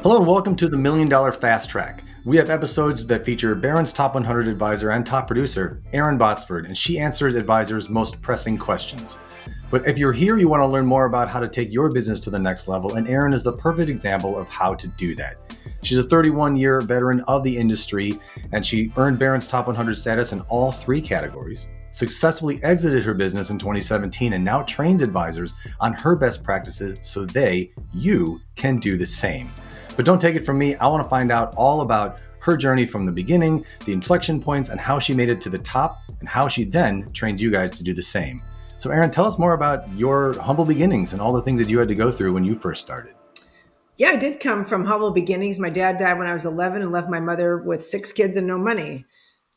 Hello and welcome to the $1 Million Fast Track. We have episodes that feature Barron's top 100 advisor and top producer, Erin Botsford, and she answers advisors' most pressing questions. But if you're here, you want to learn more about how to take your business to the next level, and Erin is the perfect example of how to do that. She's a 31-year veteran of the industry, and she earned Barron's top 100 status in all three categories, successfully exited her business in 2017, and now trains advisors on her best practices so you can do the same. But don't take it from me. I want to find out all about her journey from the beginning, the inflection points, and how she made it to the top, and how she then trains you guys to do the same. So Erin, tell us more about your humble beginnings and all the things that you had to go through when you first started. Yeah, I did come from humble beginnings. My dad died when I was 11 and left my mother with 6 kids and no money.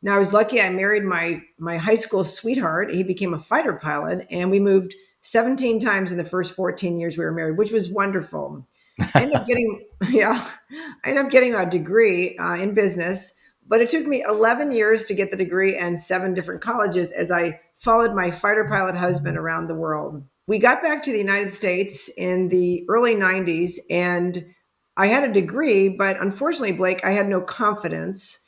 Now, I was lucky I married my high school sweetheart. He became a fighter pilot, and we moved 17 times in the first 14 years we were married, which was wonderful. I ended up getting, I ended up getting a degree in business, but it took me 11 years to get the degree and 7 different colleges as I followed my fighter pilot husband around the world. We got back to the United States in the early 90s, and I had a degree, but unfortunately, Blake, I had no confidence.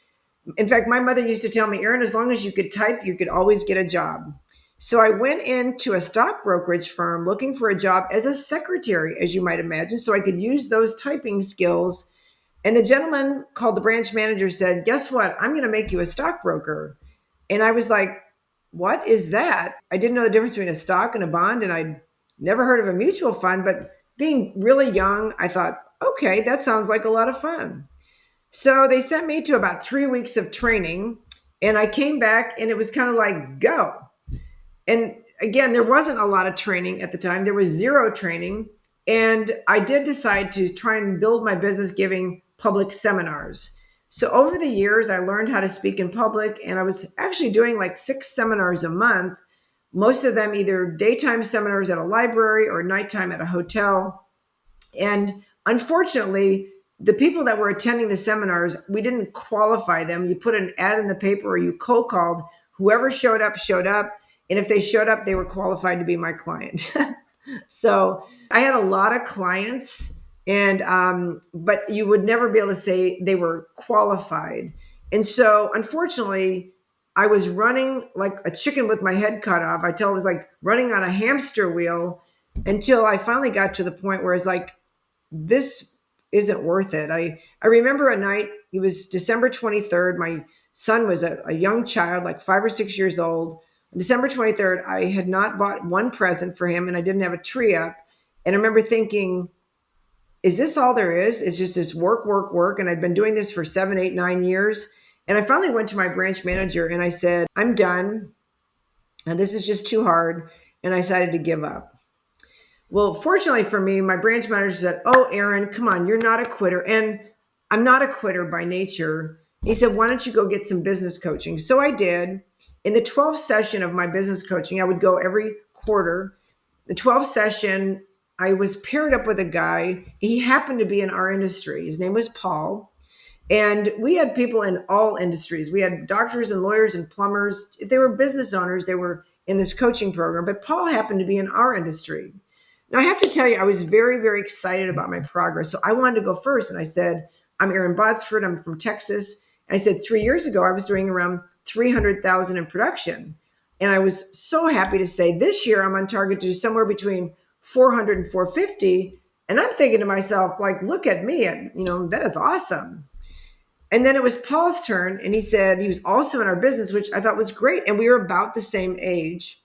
In fact, my mother used to tell me, Erin, as long as you could type, you could always get a job. So I went into a stock brokerage firm looking for a job as a secretary, as you might imagine, so I could use those typing skills. And the gentleman called the branch manager said, guess what? I'm going to make you a stockbroker. And I was like, what is that? I didn't know the difference between a stock and a bond, and I'd never heard of a mutual fund. But being really young, I thought, okay, that sounds like a lot of fun. So they sent me to about 3 weeks of training, and I came back, and it was kind of like, go. And again, there wasn't a lot of training at the time. There was zero training. And I did decide to try and build my business giving public seminars. So over the years, I learned how to speak in public, and I was actually doing like 6 seminars a month, most of them either daytime seminars at a library or nighttime at a hotel. And unfortunately, the people that were attending the seminars, we didn't qualify them. You put an ad in the paper or you cold called. Whoever showed up, showed up. And if they showed up, they were qualified to be my client. So I had a lot of clients, and but you would never be able to say they were qualified. And so unfortunately, I was running like a chicken with my head cut off. I tell it was like running on a hamster wheel until I finally got to the point where it's like, this isn't worth it. I remember a night, it was December 23rd. My son was a young child, like 5 or 6 years old. December 23rd, I had not bought one present for him, and I didn't have a tree up. And I remember thinking, is this all there is? It's just this work, work, work. And I'd been doing this for 7, 8, 9 years. And I finally went to my branch manager and I said, I'm done. And this is just too hard. And I decided to give up. Well, fortunately for me, my branch manager said, oh, Erin, come on, you're not a quitter. And I'm not a quitter by nature. He said, why don't you go get some business coaching? So I did. In the 12th session of my business coaching, I would go every quarter. The 12th session, I was paired up with a guy. He happened to be in our industry. His name was Paul. And we had people in all industries. We had doctors and lawyers and plumbers. If they were business owners, they were in this coaching program. But Paul happened to be in our industry. Now, I have to tell you, I was very, very excited about my progress. So I wanted to go first. And I said, I'm Erin Botsford. I'm from Texas. And I said, 3 years ago, I was doing around 300,000 in production. And I was so happy to say this year I'm on target to do somewhere between 400 and 450. And I'm thinking to myself, like, look at me, that is awesome. And then it was Paul's turn. And he said he was also in our business, which I thought was great. And we were about the same age.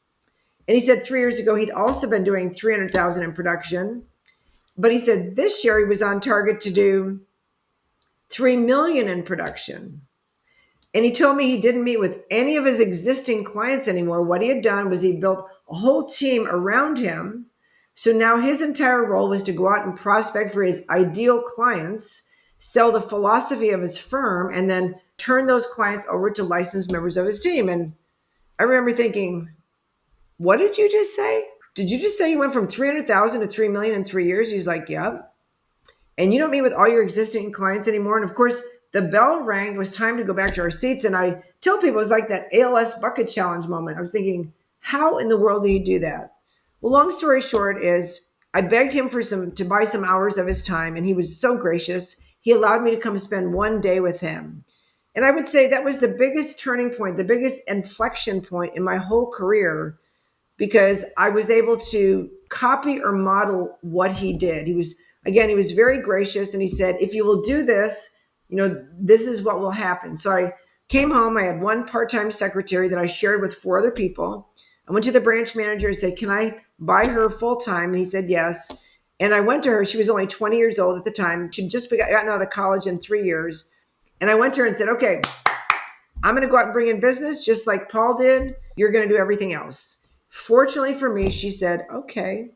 And he said 3 years ago, he'd also been doing 300,000 in production. But he said this year he was on target to do 3 million in production. And he told me he didn't meet with any of his existing clients anymore. What he had done was he built a whole team around him. So now his entire role was to go out and prospect for his ideal clients, sell the philosophy of his firm, and then turn those clients over to licensed members of his team. And I remember thinking, what did you just say? Did you just say you went from 300,000 to 3 million in 3 years? He's like, yep. And you don't meet with all your existing clients anymore. And of course, the bell rang. It was time to go back to our seats. And I tell people it was like that ALS bucket challenge moment. I was thinking, how in the world do you do that? Well, long story short is I begged him to buy some hours of his time, and he was so gracious. He allowed me to come spend one day with him. And I would say that was the biggest turning point, the biggest inflection point in my whole career, because I was able to copy or model what he did. He was very gracious, and he said, if you will do this, this is what will happen. So I came home. I had one part-time secretary that I shared with four other people. I went to the branch manager and said, can I buy her full-time? And he said, yes. And I went to her. She was only 20 years old at the time. She'd just gotten out of college in 3 years. And I went to her and said, okay, I'm going to go out and bring in business just like Paul did. You're going to do everything else. Fortunately for me, she said, okay.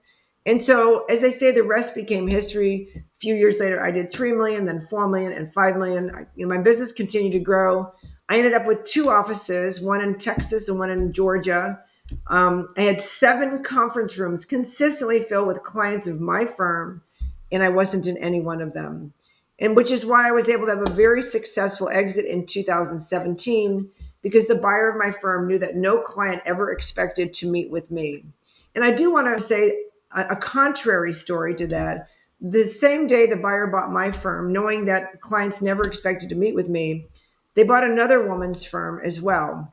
And so, as I say, the rest became history. A few years later, I did 3 million, then 4 million, and 5 million. My business continued to grow. I ended up with two offices, one in Texas and one in Georgia. I had 7 conference rooms consistently filled with clients of my firm, and I wasn't in any one of them. And which is why I was able to have a very successful exit in 2017, because the buyer of my firm knew that no client ever expected to meet with me. And I do want to say a contrary story to that. The same day the buyer bought my firm, knowing that clients never expected to meet with me, they bought another woman's firm as well.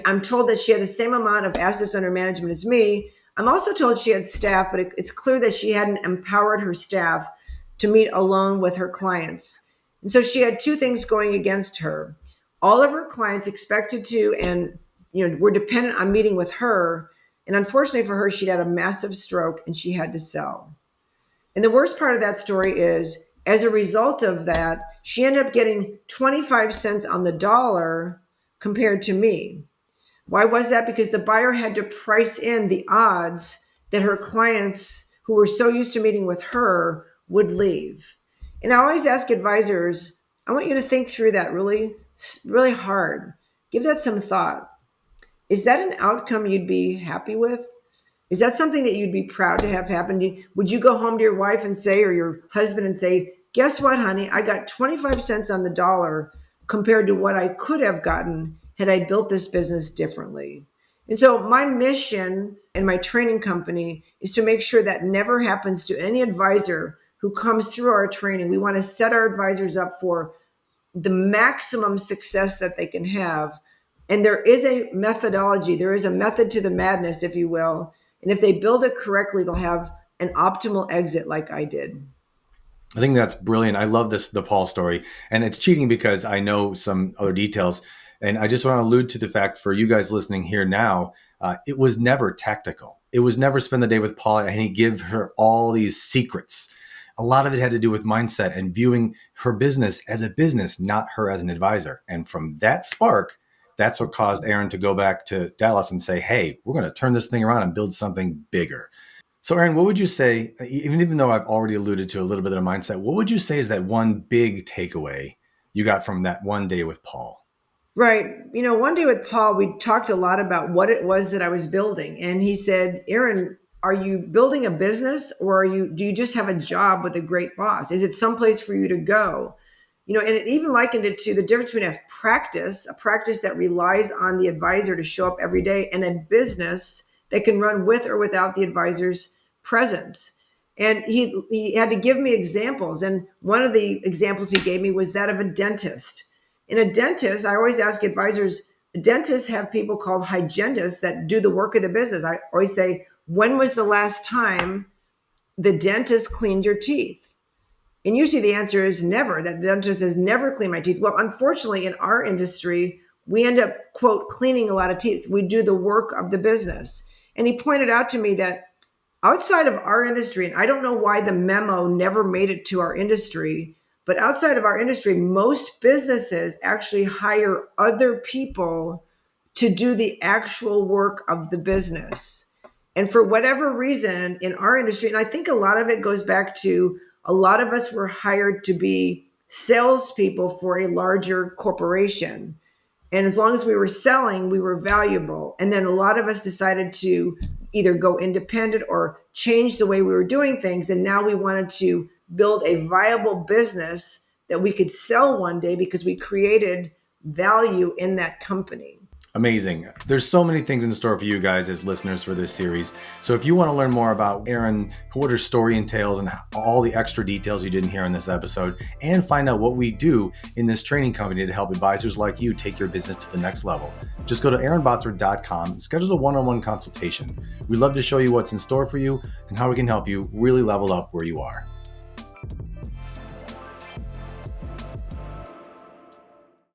I'm told that she had the same amount of assets under management as me. I'm also told she had staff, but it's clear that she hadn't empowered her staff to meet alone with her clients. And so she had two things going against her. All of her clients expected to and were dependent on meeting with her. And unfortunately for her, she'd had a massive stroke and she had to sell. And the worst part of that story is, as a result of that, she ended up getting 25 cents on the dollar compared to me. Why was that? Because the buyer had to price in the odds that her clients who were so used to meeting with her would leave. And I always ask advisors, I want you to think through that really, really hard. Give that some thought. Is that an outcome you'd be happy with? Is that something that you'd be proud to have happen? Would you go home to your wife and say, or your husband and say, guess what, honey? I got 25 cents on the dollar compared to what I could have gotten had I built this business differently. And so my mission and my training company is to make sure that never happens to any advisor who comes through our training. We want to set our advisors up for the maximum success that they can have. And there is a methodology, there is a method to the madness, if you will. And if they build it correctly, they'll have an optimal exit like I did. I think that's brilliant. I love the Paul story. And it's cheating because I know some other details. And I just want to allude to the fact for you guys listening here now, it was never tactical. It was never spend the day with Paul and he give her all these secrets. A lot of it had to do with mindset and viewing her business as a business, not her as an advisor. And from that spark, that's what caused Erin to go back to Dallas and say, hey, we're going to turn this thing around and build something bigger. So Erin, what would you say, even though I've already alluded to a little bit of mindset, what would you say is that one big takeaway you got from that one day with Paul? Right. One day with Paul, we talked a lot about what it was that I was building. And he said, Erin, are you building a business, or do you just have a job with a great boss? Is it someplace for you to go? And it even likened it to the difference between a practice that relies on the advisor to show up every day, and a business that can run with or without the advisor's presence. And he had to give me examples. And one of the examples he gave me was that of a dentist. In a dentist, I always ask advisors, dentists have people called hygienists that do the work of the business. I always say, when was the last time the dentist cleaned your teeth? And usually the answer is never. That dentist has never cleaned my teeth. Well, unfortunately, in our industry, we end up, quote, cleaning a lot of teeth. We do the work of the business. And he pointed out to me that outside of our industry, and I don't know why the memo never made it to our industry, but outside of our industry, most businesses actually hire other people to do the actual work of the business. And for whatever reason in our industry, and I think a lot of it goes back to a lot of us were hired to be salespeople for a larger corporation. And as long as we were selling, we were valuable. And then a lot of us decided to either go independent or change the way we were doing things. And now we wanted to build a viable business that we could sell one day because we created value in that company. Amazing. There's so many things in store for you guys as listeners for this series. So if you want to learn more about Erin, what her story entails, and all the extra details you didn't hear in this episode, and find out what we do in this training company to help advisors like you take your business to the next level, just go to erinbotsford.com and schedule a one-on-one consultation. We'd love to show you what's in store for you and how we can help you really level up where you are.